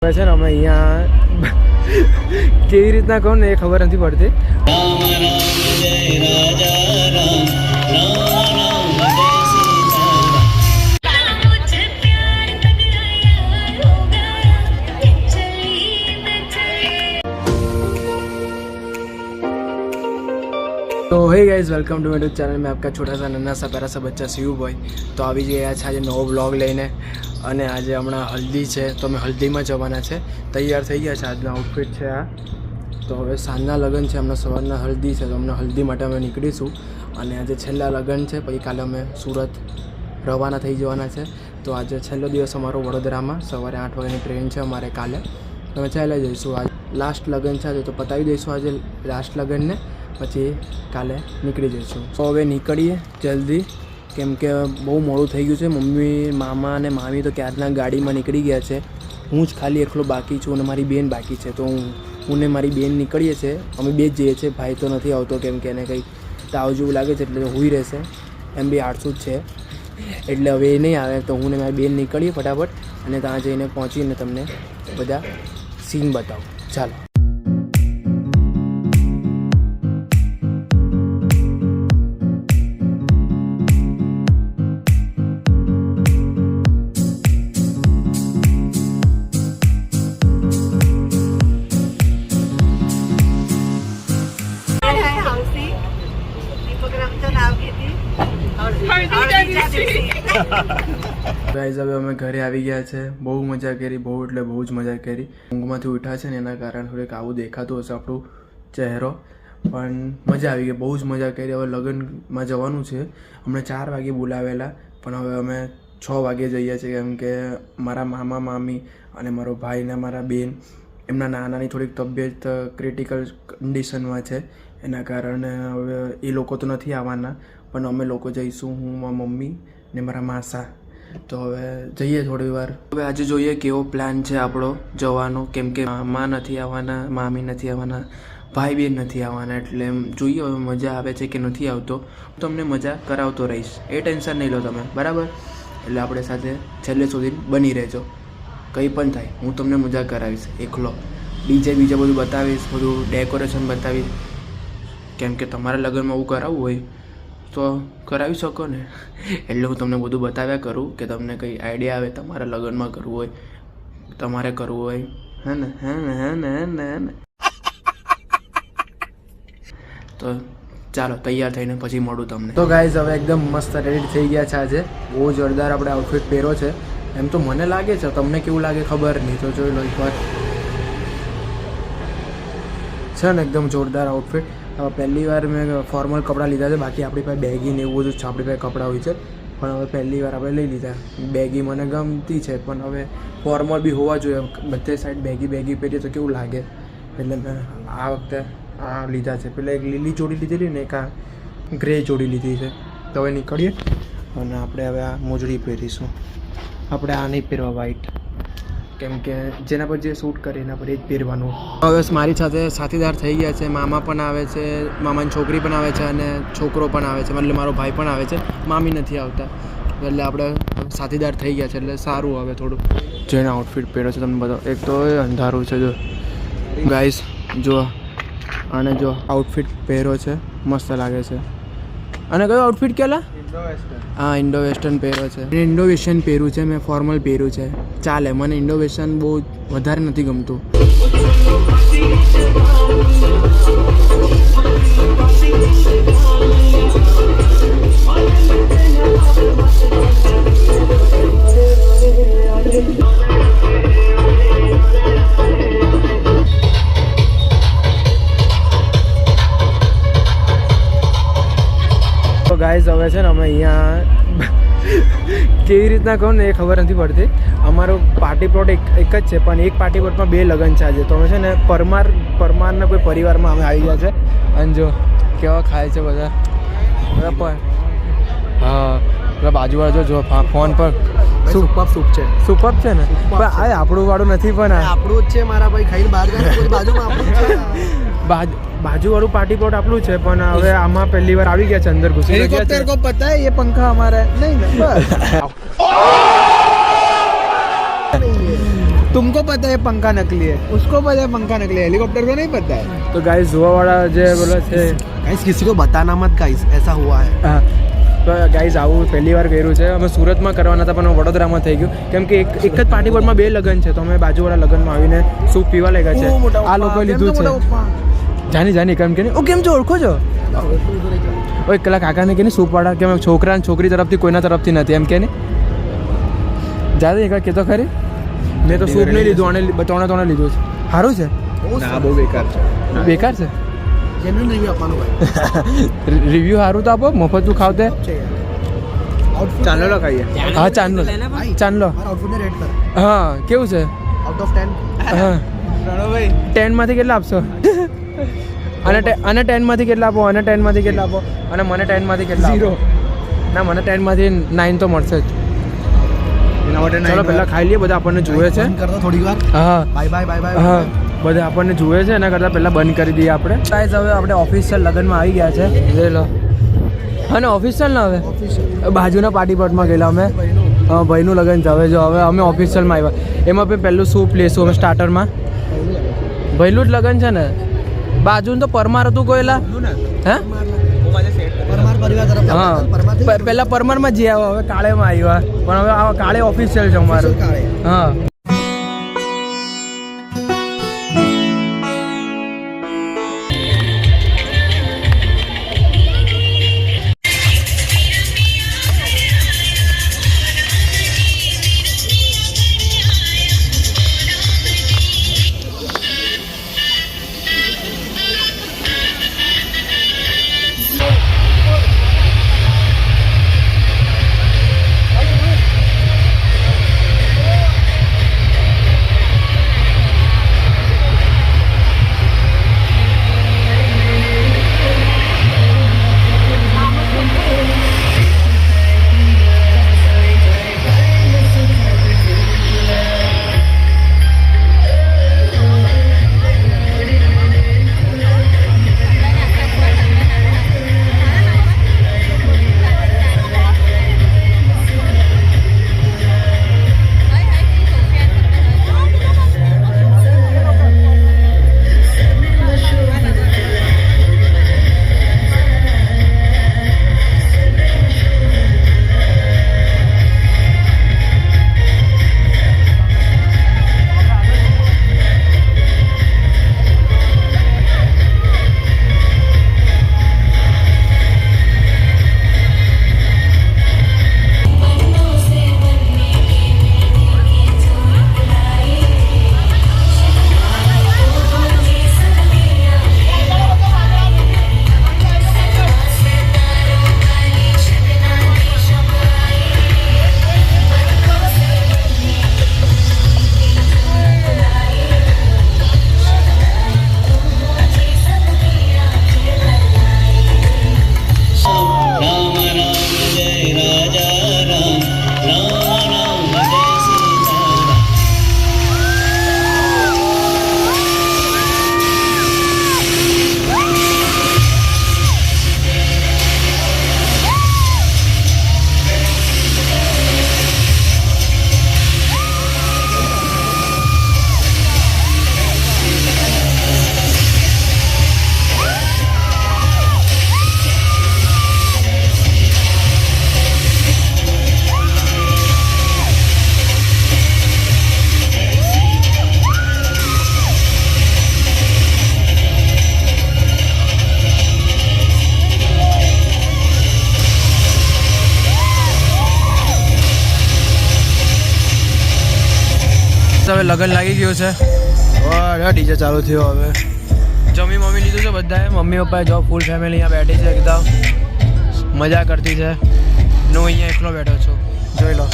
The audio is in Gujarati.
છે ને અમે અહીંયા કેવી રીતના કહું ને એ ખબર નથી પડતી. तो hey guys welcome to my YouTube channel में आपका छोटा सा नन्हा सा प्यारा सा बच्चा सीयू बॉय. तो આવી ગયા છે આજે નવો બ્લોગ લઈને અને આજે હમણાં હલ્દી છે તો અમે હલ્દીમાં જવાના છે. તૈયાર થઈ ગયા છે. આજનો આઉટફિટ છે આ. તો હવે સાંજના લગ્ન છે, હમણાં સવારના હલ્દી છે તો હમણાં હલ્દી માટે અમે નીકળીશું અને આજે છેલ્લા લગ્ન છે. પછી કાલે અમે સુરત રવાના થઈ જવાના છે. તો આજે છેલ્લો દિવસ અમારો વડોદરામાં. સવારે 8 વાગ્યાની ટ્રેન છે અમારે કાલે. તો અમે ચાલ્યા જઈશું. આજે લાસ્ટ લગ્ન છે આજે, તો પતાવી દઈશું આજે લાસ્ટ લગ્નને, પછી કાલે નીકળી જઈશું. તો હવે નીકળીએ જલ્દી, કેમ કે બહુ મોડું થઈ ગયું છે. મમ્મી, મામા અને મામી તો ક્યારના ગાડીમાં નીકળી ગયા છે. હું જ ખાલી એકલો બાકી છું અને મારી બેન બાકી છે. તો હું ને મારી બેન નીકળીએ છીએ. અમે બે જ જઈએ છીએ. ભાઈ તો નથી આવતો કેમ કે એને કંઈક તાવ જેવું લાગે છે એટલે હુઈ રહેશે. એમ બી 800 જ છે એટલે હવે એ નહીં આવે. તો હું ને મારી બેન નીકળીએ ફટાફટ અને ત્યાં જઈને પહોંચીને તમને બધા સીન બતાવું. ચાલો. ગાઈઝ હવે અમે ઘરે આવી ગયા છે. બહુ મજા કરી, બહુ એટલે બહુ જ મજા કરી. ઊંઘમાંથી ઉઠ્યા છે ને એના કારણે થોડીક આવું દેખાતું હશે આપણું ચહેરો, પણ મજા આવી ગઈ, બહુ જ મજા કરી. હવે લગ્નમાં જવાનું છે. અમને 4 વાગે બોલાવેલા પણ હવે અમે 6 વાગે જઈએ છીએ, કેમ કે મારા મામા મામી અને મારો ભાઈ ને મારા બેન એમના નાનાની થોડીક તબિયત ક્રિટિકલ કન્ડિશનમાં છે. એના કારણે હવે એ લોકો તો નથી આવવાના પણ અમે લોકો જઈશું, હું, મારા મમ્મી ને મારા માસા. તો હવે જઈએ થોડી વાર. હવે આજે જોઈએ કેવો પ્લાન છે આપણો જવાનો, કેમ કે મામા નથી આવવાના, મામી નથી આવવાના, ભાઈ બેન નથી આવવાના. એટલે એમ જોઈએ હવે મજા આવે છે કે નથી આવતો. હું તમને મજા કરાવતો રહીશ, એ ટેન્શન નહીં લો તમે, બરાબર? એટલે આપણે સાથે છેલ્લે સુધી બની રહેજો. કંઈ પણ થાય હું તમને મજા કરાવીશ એકલો. બીજે બધું બતાવીશ, બધું ડેકોરેશન બતાવીશ, કેમ કે તમારા લગ્નમાં એવું કરાવવું હોય તો કરાવી શકો ને. એટલે હું તમને બધું બતાવ્યા કરું કે તમને કંઈ આઈડિયા આવે તમારા લગ્નમાં કરવું હોય, તમારે કરવું હોય. હે ને. તો ચાલો તૈયાર થઈને પછી મળું તમને. તો ગાઈઝ હવે એકદમ મસ્ત રેડી થઈ ગયા છે. આજે બહુ જોરદાર આપણે આઉટફિટ પહેરો છે. એમ તો મને લાગે છે, તમને કેવું લાગે ખબર નહીં, તો જોઈ લો એકવાર. છે ને એકદમ જોરદાર આઉટફિટ. પહેલી વાર મેં ફોર્મલ કપડાં લીધા છે, બાકી આપણી પાસે બેગી ને એવું બધું છે આપણી પાસે કપડાં હોય છે. પણ હવે પહેલી વાર આપણે લઈ લીધા. બેગી મને ગમતી છે પણ હવે ફોર્મલ બી હોવા જોઈએ. બધે સાઈડ બેગી પહેરીએ તો કેવું લાગે, એટલે મેં આ વખતે આ લીધા છે. પહેલાં એક લીલી જોડી લીધેલી ને એક આ ગ્રે જોડી લીધી છે. તો હવે નીકળીએ અને આપણે હવે આ મોજડી પહેરીશું. આપણે આ નહીં પહેરવા વ્હાઈટ, કેમ કે જેના પર જે શૂટ કરે એના પર એ જ પહેરવાનું. હવે મારી સાથે સાથીદાર થઈ ગયા છે. મામા પણ આવે છે, મામાની છોકરી પણ આવે છે અને છોકરો પણ આવે છે, એટલે મારો ભાઈ પણ આવે છે. મામી નથી આવતા એટલે આપણે સાથીદાર થઈ ગયા છે એટલે સારું. હવે થોડું જેને આઉટફિટ પહેર્યો છે તમને બતાવો. એક તો એ અંધારું છે, જો ગાઈસ જો અને જો આઉટફિટ પહેર્યો છે, મસ્ત લાગે છે. અને કયો આઉટફિટ કેલા? હા, ઇન્ડો વેસ્ટર્ન પહેર્યો છે. ઇન્ડો વેસ્ટર્ન પહેર્યું છે મેં, ફોર્મલ પહેર્યું છે, ચાલે. મને ઇન્ડો વેસ્ટર્ન બહુ વધારે નથી ગમતું. તો ગાઈઝ હવે છે ને અમે અહીંયા કેવી રીતના કહું ને એ ખબર નથી પડતી. અમારો પાર્ટી પ્લોટ એક જ છે પણ એક પાર્ટી પ્લોટમાં 2 લગ્ન છે આજે. તો અમે છે ને પરમારના કોઈ પરિવારમાં અમે આવી ગયા છે. અને જો કેવા ખાય છે બધા પણ. હા, પેલા બાજુવાળા જો ફોન પર સુપર છે ને, પણ આ આપણું વાળું નથી, પણ આપણું જ છે મારા ભાઈ. ખાઈને બહાર જાય બાજુમાં આપણું છે. બાજુવાળું પાર્ટી પ્લોટ આપણું છે પણ હવે આમાં પહેલી વાર આવી ગયા છે, અંદર ઘૂસી ગયા છે. को पता है ये पंखा हमारा है नहीं ना, बस तुमको पता है पंखा नकली है, उसको पता है पंखा नकली है, हेलीकॉप्टर को नहीं पता है. તો ગાઈસ જોવાવાળા જે બોલે છે गाइस किसी को बताना मत गाइस, ऐसा हुआ है. હા તો ગાઈઝ આવું પહેલી વાર કર્યું છે. અમે સુરતમાં કરવાના હતા પણ વડોદરામાં થઈ ગયું કેમ કે એક જ પાર્ટી પ્લોટમાં 2 લગ્ન છે. તો અમે બાજુવાળા લગ્નમાં આવીને સૂપ પીવા લાગ્યા છે. આ લોકોએ લીધું છે. જાની કેમ કે ઓ કેમ છો, ઓળખો છો? ઓય પેલા કાકાને કે સૂપવાળા કેમ છોકરા અને છોકરી તરફથી કોઈના તરફથી નથી એમ કે ને જાદે એક કે તો ખરી. મેં તો સૂપ નહીં લીધું, આને ત્રણે લીધું છે. સારું છે ના બહુ બેકાર છે. બેકાર છે. જેન્યુઇન રિવ્યુ આપવાનું ભાઈ. રિવ્યુ સારું તો આપો, મફત તું ખાવ તે. ચાંદલો ખાઈએ. હા ચાંદલો મારા આઉટફિટને રેટ કર. હા કેવું છે? Out of 10. હા રણોભાઈ 10 માંથી કેટલા આપશો? અને 10 માંથી કેટલા આપો? અને 10 માંથી કેટલા આપો? અને મને 10 માંથી કેટલા? 0. ના મને 10 માંથી 9 તો મળશે જ. એના માટે ચલો પહેલા ખાઈ લઈએ, બધા આપણને જુએ છે. કરતો થોડી વાર. હા બાય બાય. હા બધા આપણને જુએ છે, એના કરતાં પહેલાં બંધ કરી દઈએ આપણે. ગાઈસ હવે આપણે ઓફિશિયલ લગ્નમાં આવી ગયા છે. જોઈ લો. હા ને ઓફિશિયલ ને હવે બાજુના પાર્ટી પ્લોટમાં ગયેલા અમે. હા ભાઈનું લગ્ન છે. હવે અમે ઓફિશિયલમાં આવ્યા. એમાં પણ પહેલું સૂપ લેશું અમે સ્ટાર્ટરમાં. ભાઈનું જ લગ્ન છે ને. બાજુનું તો પરમાર હતું કોઈલા. હે પરમાર પરિવાર તરફ. હા પહેલા પરમારમાં જઈ આવ્યો, હવે કાળેમાં આવ્યા. પણ હવે આ કાળે ઓફિશિયલ છે અમારું. હા હવે લગન લાગી ગયું છે. ડીજે ચાલુ થયો. હવે જમી મમ્મી લીધું છે બધાએ. મમ્મી પપ્પાએ જો ફૂલ ફેમિલી અહીંયા બેઠી છે, એકદમ મજા કરતી છે. હું અહીંયા એકલો બેઠો છું, જોઈ લો.